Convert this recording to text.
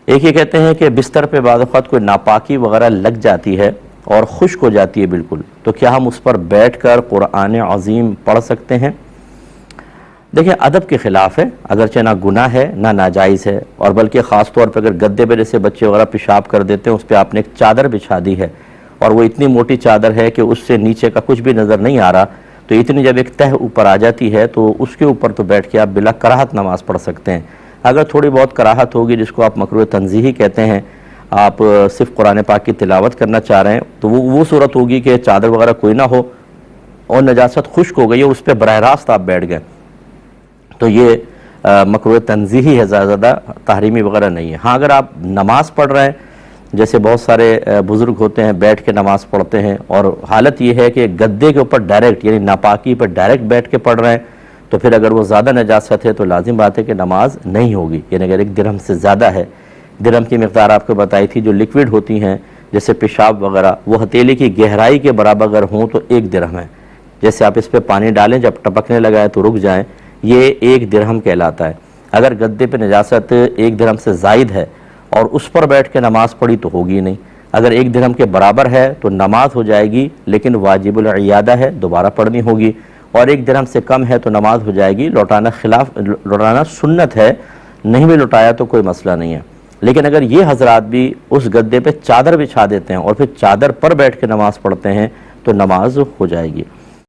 एक ये कहते हैं कि बिस्तर पे बाद वक़्त कोई नापाकी वगैरह लग जाती है और खुश्क हो जाती है बिल्कुल, तो क्या हम उस पर बैठकर कुरान अज़ीम पढ़ सकते हैं? देखिए, अदब के ख़िलाफ़ है, अगरचे ना गुनाह है ना नाजायज़ है, और बल्कि ख़ास तौर पर अगर गद्दे पे जैसे बच्चे वगैरह पेशाब कर देते हैं, उस पर आपने एक चादर बिछा दी है और वो इतनी मोटी चादर है कि उससे नीचे का कुछ भी नज़र नहीं आ रहा, तो इतनी जब एक तह ऊपर आ जाती है तो उसके ऊपर तो बैठ के आप बिला कराहत नमाज़ पढ़ सकते हैं। अगर थोड़ी बहुत कराहत होगी, जिसको आप मकरूह तंज़ीही कहते हैं, आप सिर्फ कुरान पाक की तिलावत करना चाह रहे हैं, तो वो सूरत होगी कि चादर वगैरह कोई ना हो और नजासत खुश्क हो गई है, उस पर बरह रास्त आप बैठ गए, तो ये मकरूह तंज़ीही है, ज़्यादा तहरीमी वगैरह नहीं है। हाँ, अगर आप नमाज़ पढ़ रहे हैं, जैसे बहुत सारे बुज़ुर्ग होते हैं बैठ के नमाज़ पढ़ते हैं और हालत ये है कि गद्दे के ऊपर डायरेक्ट यानी नापाकी पर डायरेक्ट बैठ के पढ़ रहे हैं, तो फिर अगर वो ज़्यादा नजासत है तो लाजिम बात है कि नमाज नहीं होगी। यानी अगर 1 दिरहम से ज़्यादा है, दिरहम की मिक़दार आपको बताई थी, जो लिक्विड होती हैं जैसे पेशाब वगैरह, वो हथेली की गहराई के बराबर अगर हों तो 1 दिरहम है। जैसे आप इस पर पानी डालें, जब टपकने लगा है तो रुक जाएँ, ये 1 दिरहम कहलाता है। अगर गद्दे पे नजासत 1 दिरहम से ज़ायद है और उस पर बैठ के नमाज़ पढ़ी तो होगी नहीं। अगर 1 दिरहम के बराबर है तो नमाज हो जाएगी, लेकिन वाजिबुल इयादा है, दोबारा पढ़नी होगी, और 1 दिरहम से कम है तो नमाज हो जाएगी, लौटाना सुन्नत है, नहीं भी लौटाया तो कोई मसला नहीं है। लेकिन अगर ये हजरात भी उस गद्दे पे चादर बिछा देते हैं और फिर चादर पर बैठ के नमाज़ पढ़ते हैं तो नमाज हो जाएगी।